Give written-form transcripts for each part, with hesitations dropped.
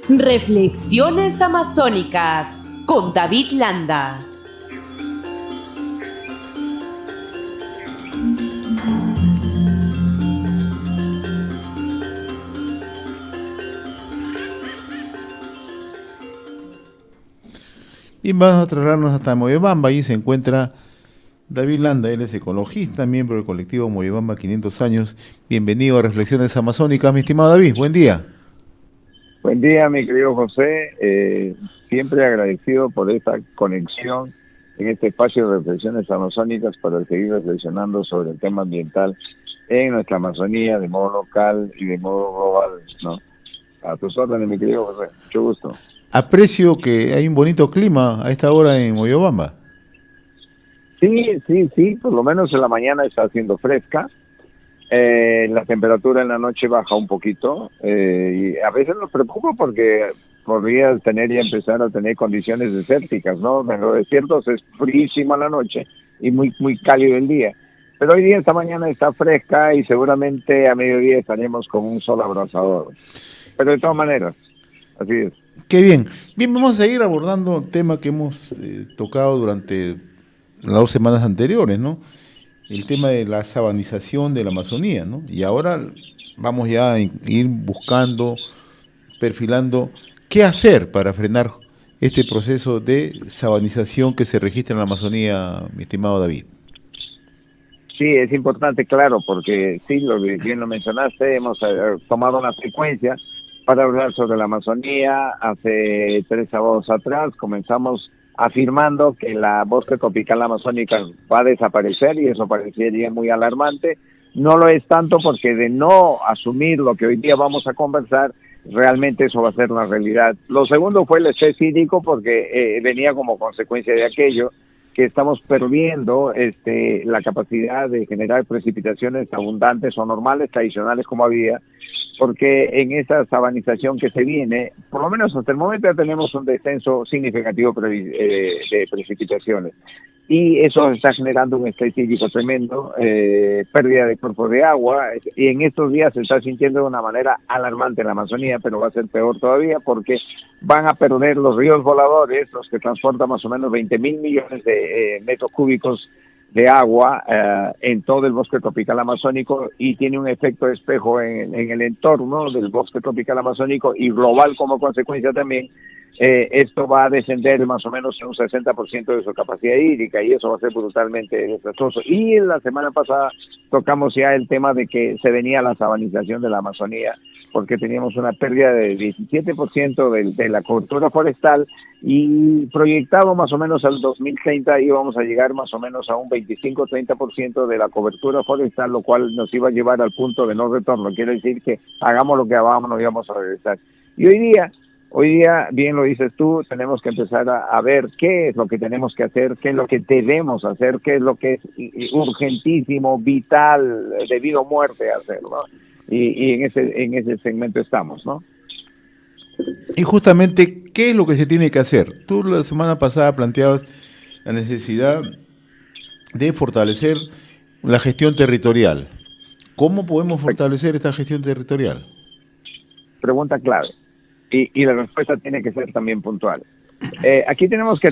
Reflexiones Amazónicas con David Landa. Y vamos a trasladarnos hasta Moyobamba. Allí se encuentra David Landa, él es ecologista, miembro del colectivo Moyobamba 500 años. Bienvenido a Reflexiones Amazónicas, mi estimado David. Buen día. Buen día, mi querido José. Siempre agradecido por esta conexión en este espacio de Reflexiones Amazónicas para seguir reflexionando sobre el tema ambiental en nuestra Amazonía de modo local y de modo global, ¿no? A tus órdenes, mi querido José. Mucho gusto. Aprecio que hay un bonito clima a esta hora en Moyobamba. Sí. Por lo menos en la mañana está haciendo fresca. La temperatura en la noche baja un poquito. Y a veces nos preocupa porque podría empezar a tener condiciones desérticas, ¿no? En los desiertos es frísimo en la noche y muy cálido el día. Pero hoy día, esta mañana está fresca y seguramente a mediodía estaremos con un sol abrasador. Pero de todas maneras, así es. Qué bien. Bien, vamos a seguir abordando un tema que hemos tocado durante las 2 semanas anteriores, ¿no? El tema de la sabanización de la Amazonía, ¿no? Y ahora vamos ya a ir buscando, perfilando qué hacer para frenar este proceso de sabanización que se registra en la Amazonía, mi estimado David. Sí, es importante, claro, porque sí, bien lo mencionaste, hemos tomado una secuencia para hablar sobre la Amazonía. Hace 3 sábados atrás comenzamos afirmando que la bosque tropical amazónica va a desaparecer y eso parecería muy alarmante. No lo es tanto porque de no asumir lo que hoy día vamos a conversar, realmente eso va a ser la realidad. Lo segundo fue el estrés hídrico porque venía como consecuencia de aquello que estamos perdiendo la capacidad de generar precipitaciones abundantes o normales, tradicionales como había, porque en esa sabanización que se viene, por lo menos hasta el momento ya tenemos un descenso significativo de precipitaciones. Y eso está generando un estrés hídrico tremendo, pérdida de cuerpos de agua, y en estos días se está sintiendo de una manera alarmante en la Amazonía, pero va a ser peor todavía porque van a perder los ríos voladores, los que transportan más o menos 20.000 millones de metros cúbicos de agua en todo el bosque tropical amazónico, y tiene un efecto de espejo en el entorno del bosque tropical amazónico y global como consecuencia también. Esto va a descender más o menos en un 60% de su capacidad hídrica y eso va a ser brutalmente desastroso. Y la semana pasada tocamos ya el tema de que se venía la sabanización de la Amazonía porque teníamos una pérdida del 17% de la cobertura forestal y proyectado más o menos al 2030 íbamos a llegar más o menos a un 25-30% de la cobertura forestal, lo cual nos iba a llevar al punto de no retorno. Quiere decir que hagamos lo que hagamos, nos íbamos a regresar. Y hoy día, bien lo dices tú, tenemos que empezar a ver qué es lo que tenemos que hacer, qué es lo que debemos hacer, qué es lo que es urgentísimo, vital, debido a muerte hacer, ¿no? Y en ese segmento estamos, ¿no? Y justamente, ¿qué es lo que se tiene que hacer? Tú la semana pasada planteabas la necesidad de fortalecer la gestión territorial. ¿Cómo podemos fortalecer esta gestión territorial? Pregunta clave. Y la respuesta tiene que ser también puntual. Aquí tenemos que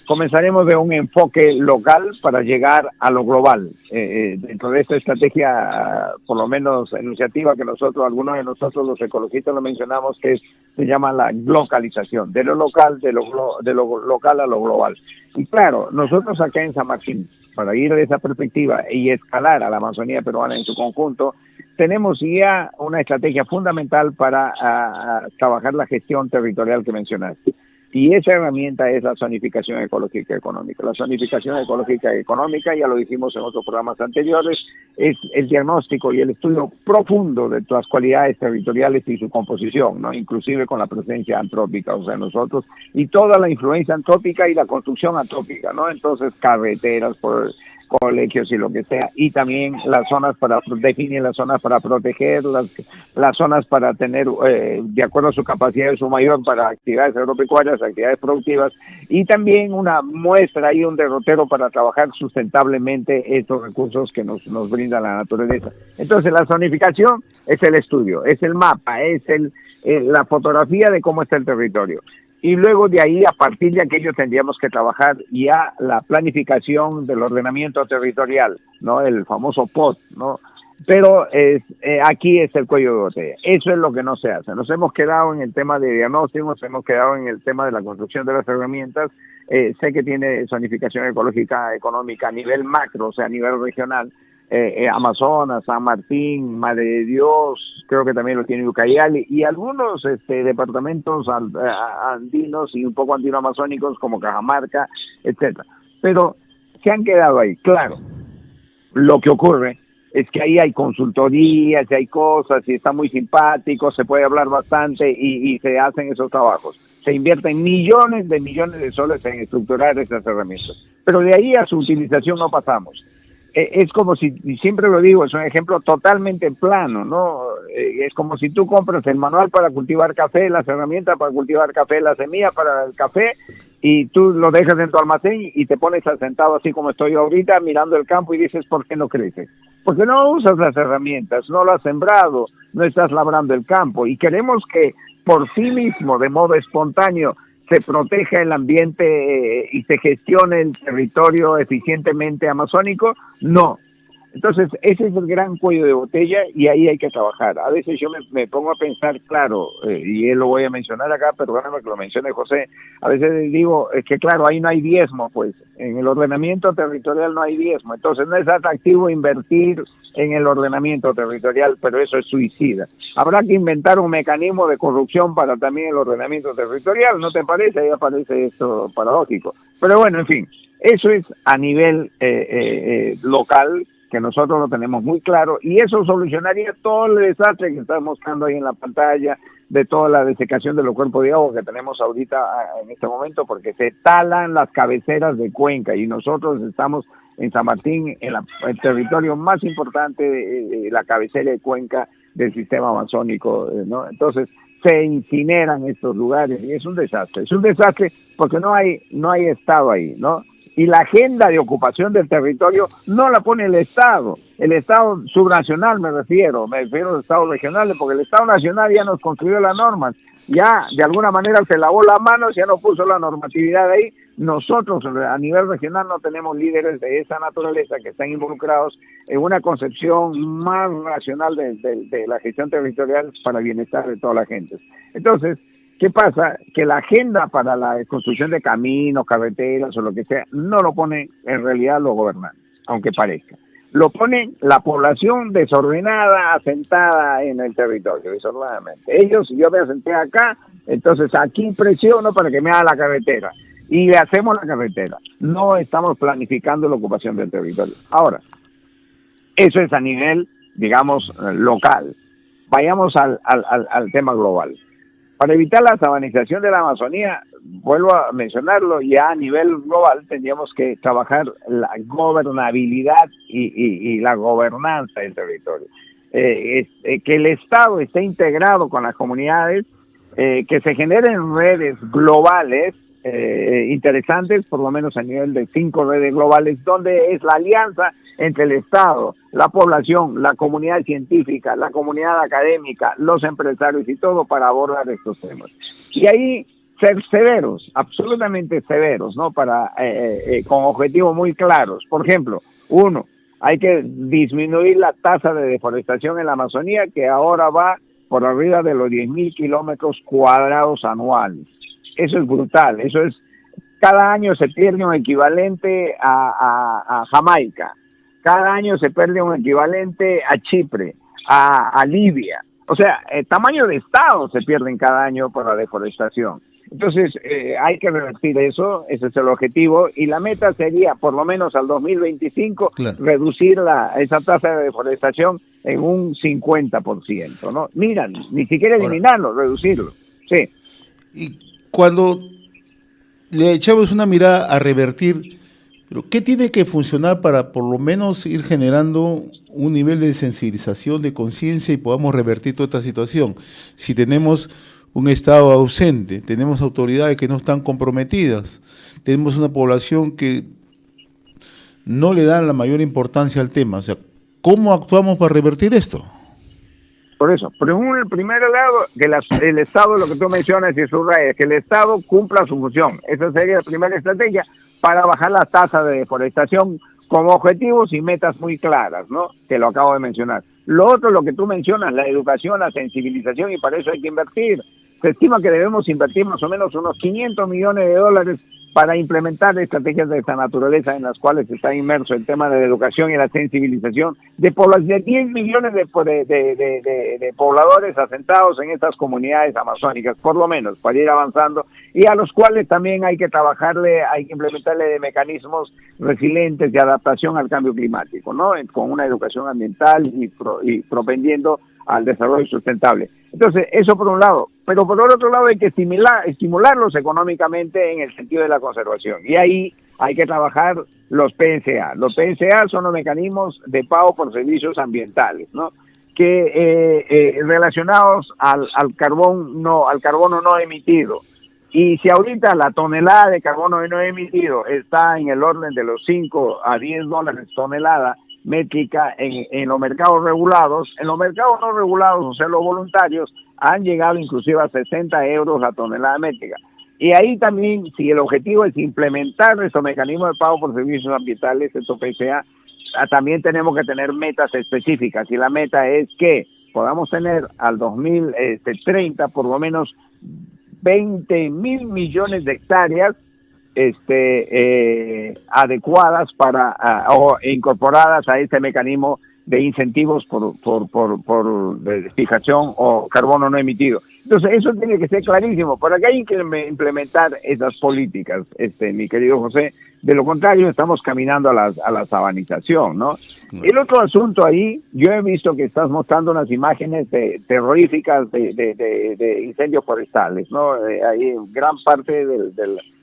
comenzaremos de un enfoque local para llegar a lo global. Dentro de esta estrategia, por lo menos iniciativa que algunos de nosotros los ecologistas lo mencionamos, que se llama la localización, de lo local, de lo local a lo global. Y claro, nosotros acá en San Martín, para ir de esa perspectiva y escalar a la Amazonía peruana en su conjunto, tenemos ya una estrategia fundamental para trabajar la gestión territorial que mencionaste. Y esa herramienta es la zonificación ecológica económica. La zonificación ecológica económica, ya lo dijimos en otros programas anteriores, es el diagnóstico y el estudio profundo de las cualidades territoriales y su composición, ¿no? Inclusive con la presencia antrópica, o sea, nosotros, y toda la influencia antrópica y la construcción antrópica, ¿no? Entonces, carreteras, colegios y lo que sea, y también las zonas definir las zonas para proteger, las zonas para tener, de acuerdo a su capacidad de su mayor, para actividades agropecuarias, actividades productivas, y también una muestra y un derrotero para trabajar sustentablemente estos recursos que nos brinda la naturaleza. Entonces, la zonificación es el estudio, es el mapa, es la fotografía de cómo está el territorio. Y luego de ahí, a partir de aquello, tendríamos que trabajar ya la planificación del ordenamiento territorial, ¿no? El famoso POT, ¿no? Pero aquí es el cuello de botella. Eso es lo que no se hace. Nos hemos quedado en el tema de diagnóstico, nos hemos quedado en el tema de la construcción de las herramientas. Sé que tiene zonificación ecológica, económica a nivel macro, o sea, a nivel regional. Amazonas, San Martín, Madre de Dios, creo que también lo tiene Ucayali, y algunos departamentos andinos y un poco andino-amazónicos como Cajamarca, etcétera. Pero se han quedado ahí. Claro, lo que ocurre es que ahí hay consultorías, hay cosas, y está muy simpático, se puede hablar bastante y se hacen esos trabajos. Se invierten millones de soles en estructurar esas herramientas. Pero de ahí a su utilización no pasamos. Es como si, y siempre lo digo, es un ejemplo totalmente plano, ¿no? Es como si tú compras el manual para cultivar café, las herramientas para cultivar café, la semilla para el café, y tú lo dejas en tu almacén y te pones sentado así como estoy ahorita mirando el campo y dices, ¿por qué no creces? Porque no usas las herramientas, no lo has sembrado, no estás labrando el campo, y queremos que por sí mismo, de modo espontáneo, se proteja el ambiente y se gestione el territorio eficientemente amazónico. No. Entonces, ese es el gran cuello de botella y ahí hay que trabajar. A veces yo me pongo a pensar, claro, y él lo voy a mencionar acá, perdóname que lo mencione José, a veces digo, es que claro, ahí no hay diezmo, pues, en el ordenamiento territorial no hay diezmo, entonces no es atractivo invertir en el ordenamiento territorial, pero eso es suicida. Habrá que inventar un mecanismo de corrupción para también el ordenamiento territorial, ¿no te parece? Ahí aparece esto paradójico. Pero bueno, en fin, eso es a nivel local, que nosotros lo tenemos muy claro, y eso solucionaría todo el desastre que está mostrando ahí en la pantalla, de toda la desecación de los cuerpos de agua que tenemos ahorita en este momento, porque se talan las cabeceras de cuenca, y nosotros estamos en San Martín, en el territorio más importante de la cabecera de cuenca del sistema amazónico, ¿no? Entonces, se incineran estos lugares, y es un desastre porque no hay Estado ahí, ¿no? Y la agenda de ocupación del territorio no la pone el Estado subnacional me refiero a los estados regionales, porque el Estado nacional ya nos construyó las normas, ya de alguna manera se lavó las manos, ya no puso la normatividad ahí. Nosotros a nivel regional no tenemos líderes de esa naturaleza que están involucrados en una concepción más racional de la gestión territorial para el bienestar de toda la gente. Entonces, ¿qué pasa? Que la agenda para la construcción de caminos, carreteras o lo que sea, no lo ponen en realidad los gobernantes, aunque parezca. Lo ponen la población desordenada, asentada en el territorio, desordenadamente. Yo me asenté acá, entonces aquí presiono para que me haga la carretera. Y le hacemos la carretera. No estamos planificando la ocupación del territorio. Ahora, eso es a nivel, digamos, local. Vayamos al tema global. Para evitar la sabanización de la Amazonía, vuelvo a mencionarlo, ya a nivel global tendríamos que trabajar la gobernabilidad y la gobernanza del territorio. Que el Estado esté integrado con las comunidades, que se generen redes globales interesantes, por lo menos a nivel de 5 redes globales, donde es la alianza entre el Estado, la población, la comunidad científica, la comunidad académica, los empresarios y todo para abordar estos temas. Y ahí ser severos, absolutamente severos, ¿no? Para con objetivos muy claros. Por ejemplo, uno, hay que disminuir la tasa de deforestación en la Amazonía, que ahora va por arriba de los 10.000 kilómetros cuadrados anuales. Eso es brutal, eso es, cada año se pierde un equivalente a Jamaica, cada año se pierde un equivalente a Chipre, a Libia. O sea, el tamaño de estado se pierden cada año por la deforestación. Entonces, hay que revertir eso, ese es el objetivo, y la meta sería, por lo menos al 2025, claro, reducir esa tasa de deforestación en un 50%, ¿no? Mira, ni siquiera eliminarlo, reducirlo, sí. Y cuando le echamos una mirada a revertir, pero ¿qué tiene que funcionar para por lo menos ir generando un nivel de sensibilización, de conciencia y podamos revertir toda esta situación? Si tenemos un Estado ausente, tenemos autoridades que no están comprometidas, tenemos una población que no le dan la mayor importancia al tema, o sea, ¿cómo actuamos para revertir esto? Por eso, pero en el primer lado, que el Estado, lo que tú mencionas y subrayas, que el Estado cumpla su función. Esa sería la primera estrategia para bajar la tasa de deforestación con objetivos y metas muy claras, ¿no? Que lo acabo de mencionar. Lo otro, lo que tú mencionas, la educación, la sensibilización, y para eso hay que invertir. Se estima que debemos invertir más o menos unos $500 millones para implementar estrategias de esta naturaleza en las cuales está inmerso el tema de la educación y la sensibilización de población, de 10 millones de pobladores asentados en estas comunidades amazónicas, por lo menos, para ir avanzando, y a los cuales también hay que trabajarle, hay que implementarle de mecanismos resilientes de adaptación al cambio climático, ¿no? Con una educación ambiental y propendiendo al desarrollo sustentable. Entonces, eso por un lado, pero por el otro lado hay que estimularlos económicamente en el sentido de la conservación, y ahí hay que trabajar los PSA. Los PSA son los mecanismos de pago por servicios ambientales, ¿no? Que relacionados al carbono no emitido. Y si ahorita la tonelada de carbono no emitido está en el orden de los $5 a $10 tonelada métrica en los mercados regulados, en los mercados no regulados, o sea, los voluntarios, han llegado inclusive a 60 euros la tonelada métrica. Y ahí también, si el objetivo es implementar estos mecanismos de pago por servicios ambientales, estos PSA, también tenemos que tener metas específicas, y la meta es que podamos tener al 2030 por lo menos 20,000 millones de hectáreas adecuadas o incorporadas a este mecanismo de incentivos por de fijación o carbono no emitido. Entonces eso tiene que ser clarísimo, por acá hay que implementar esas políticas, mi querido José. De lo contrario estamos caminando a la sabanización, ¿no? El otro asunto ahí, yo he visto que estás mostrando unas imágenes terroríficas de incendios forestales, ¿no? Ahí gran parte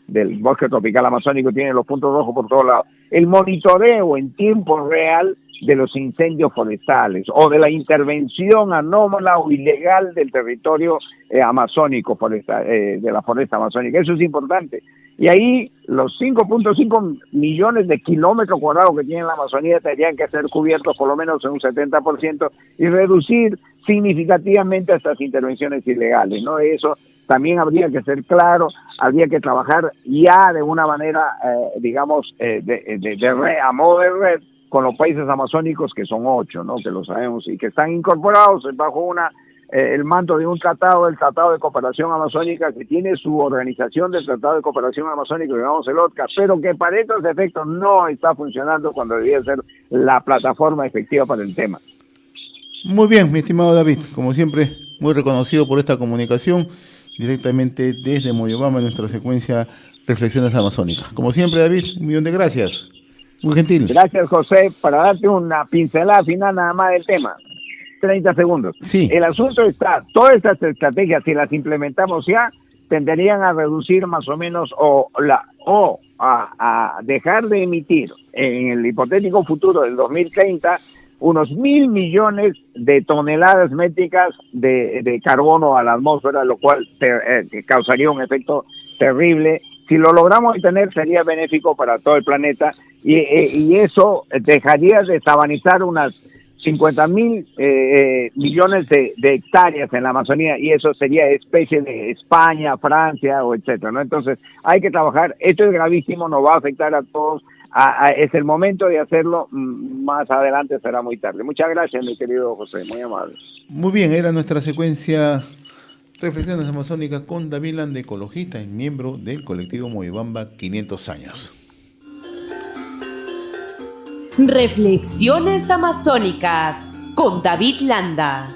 del bosque tropical amazónico tiene los puntos rojos por todos lados. El monitoreo en tiempo real de los incendios forestales o de la intervención anómala o ilegal del territorio amazónico, de la foresta amazónica, eso es importante. Y ahí los 5.5 millones de kilómetros cuadrados que tiene la Amazonía tendrían que ser cubiertos por lo menos en un 70% y reducir significativamente estas intervenciones ilegales, ¿no? Eso también habría que ser claro, habría que trabajar ya de una manera, de red, a modo de red, con los países amazónicos, que son 8, ¿no? Que lo sabemos, y que están incorporados bajo el manto de un tratado, el Tratado de Cooperación Amazónica, que tiene su organización del Tratado de Cooperación Amazónica, que llamamos el OTCA, pero que para estos efectos no está funcionando cuando debería ser la plataforma efectiva para el tema. Muy bien, mi estimado David, como siempre, muy reconocido por esta comunicación directamente desde Moyobamba, en nuestra secuencia Reflexiones Amazónicas. Como siempre, David, un millón de gracias. Muy gentil. Gracias, José, para darte una pincelada final nada más del tema. 30 segundos. Sí. El asunto está, todas estas estrategias, si las implementamos ya, tenderían a reducir más o menos a dejar de emitir en el hipotético futuro del 2030 unos 1,000 millones de toneladas métricas de carbono a la atmósfera, lo cual causaría un efecto terrible. Si lo logramos obtener, sería benéfico para todo el planeta, y eso dejaría de sabanizar unas 50,000 millones de hectáreas en la Amazonía, y eso sería especie de España, Francia o etcétera, ¿no? Entonces hay que trabajar. Esto es gravísimo, nos va a afectar a todos. Es el momento de hacerlo, más adelante será muy tarde. Muchas gracias, mi querido José, muy amable. Muy bien, era nuestra secuencia Reflexiones Amazónicas con David Landa, ecologista y miembro del colectivo Moyobamba 500 años. Reflexiones Amazónicas con David Landa.